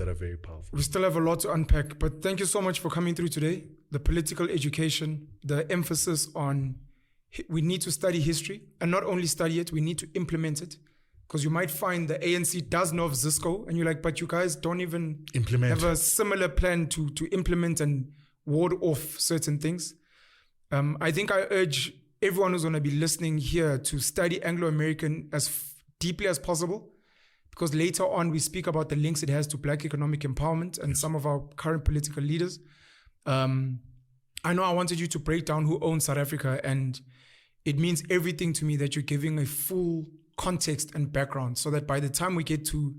that are very powerful. We still have a lot to unpack, but thank you so much for coming through today. The political education, the emphasis on we need to study history, and not only study it, we need to implement it. Because you might find the ANC does know of Zisco, and you're like, but you guys don't even have a similar plan to implement and ward off certain things. I think I urge everyone who's going to be listening here to study Anglo-American as deeply as possible, because later on we speak about the links it has to Black economic empowerment and some of our current political leaders. I know I wanted you to break down who owns South Africa, and it means everything to me that you're giving a full context and background, so that by the time we get to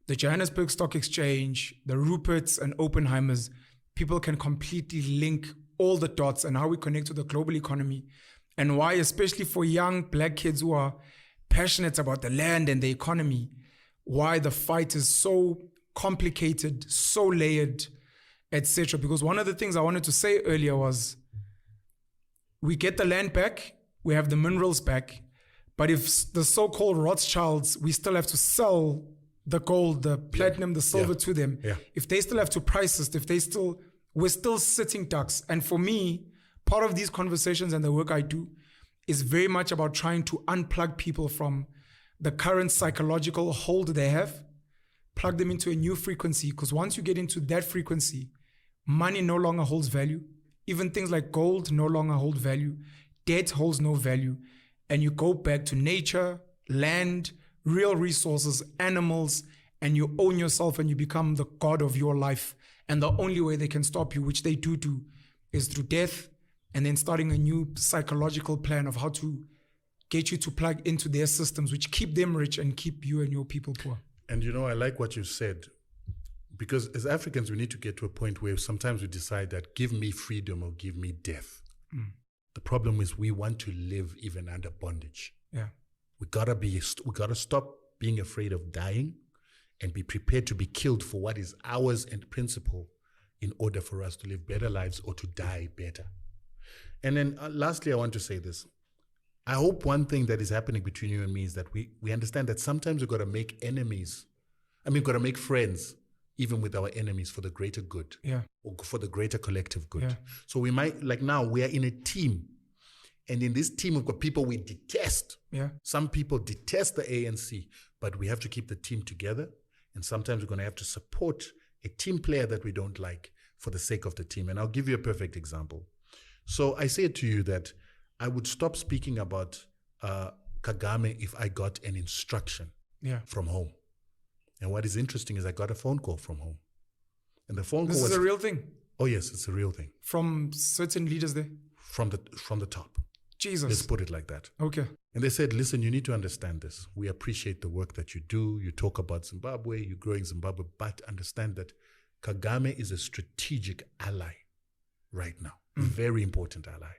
the Johannesburg Stock Exchange, the Ruperts and Oppenheimers, people can completely link all the dots and how we connect to the global economy, and why, especially for young Black kids who are passionate about the land and the economy, why the fight is so complicated, so layered, etc. Because one of the things I wanted to say earlier was, we get the land back, we have the minerals back, but if the so-called Rothschilds, we still have to sell the gold, the platinum, the silver to them. If they still have to price us, we're still sitting ducks. And for me, part of these conversations and the work I do is very much about trying to unplug people from the current psychological hold they have, plug them into a new frequency. Because once you get into that frequency, money no longer holds value. Even things like gold no longer hold value. Debt holds no value. And you go back to nature, land, real resources, animals, and you own yourself and you become the god of your life. And the only way they can stop you, which they do, is through death, and then starting a new psychological plan of how to get you to plug into their systems, which keep them rich and keep you and your people poor. And you know, I like what you said, because as Africans, we need to get to a point where sometimes we decide that give me freedom or give me death. The problem is we want to live even under bondage. We gotta stop being afraid of dying and be prepared to be killed for what is ours and principle in order for us to live better lives or to die better. And then lastly, I want to say this. I hope one thing that is happening between you and me is that we understand that sometimes we've got to make enemies. We've got to make friends, even with our enemies, for the greater good, or for the greater collective good. So we might, like now, we are in a team. And in this team, we've got people we detest. Some people detest the ANC, but we have to keep the team together. And sometimes we're going to have to support a team player that we don't like for the sake of the team. And I'll give you a perfect example. So I say to you that I would stop speaking about Kagame if I got an instruction from home. And what is interesting is I got a phone call from home. And the phone call was... This is a real thing? Oh, yes, it's a real thing. From certain leaders there? From the top. Jesus. Let's put it like that. Okay. And they said, listen, you need to understand this. We appreciate the work that you do. You talk about Zimbabwe, you're growing Zimbabwe, but understand that Kagame is a strategic ally right now. Very important ally.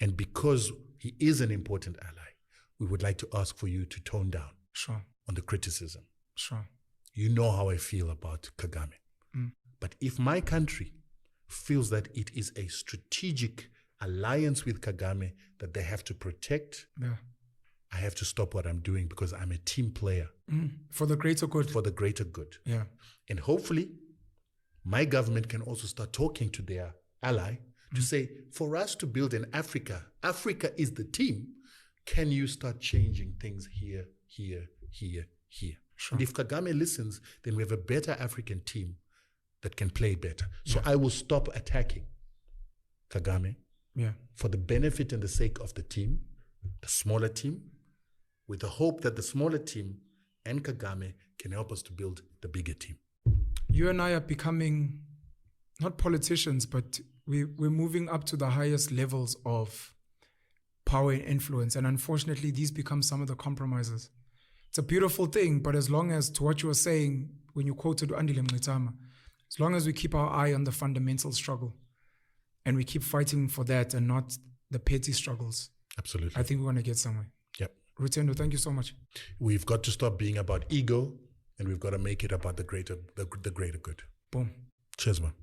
And because he is an important ally, we would like to ask for you to tone down on the criticism. You know how I feel about Kagame. But if my country feels that it is a strategic alliance with Kagame that they have to protect, I have to stop what I'm doing because I'm a team player. For the greater good. For the greater good. And hopefully, my government can also start talking to their ally to say, for us to build an Africa is the team, can you start changing things here, here, here, here? And if Kagame listens, then we have a better African team that can play better. So I will stop attacking Kagame for the benefit and the sake of the team, the smaller team, with the hope that the smaller team and Kagame can help us to build the bigger team. You and I are becoming, not politicians, but we're moving up to the highest levels of power and influence. And unfortunately, these become some of the compromises. It's a beautiful thing, but as long as, to what you were saying when you quoted Andile Mngxitama, as long as we keep our eye on the fundamental struggle and we keep fighting for that and not the petty struggles, absolutely, I think we're going to get somewhere. Rutendo, thank you so much. We've got to stop being about ego, and we've got to make it about the greater good. Boom. Cheers, man.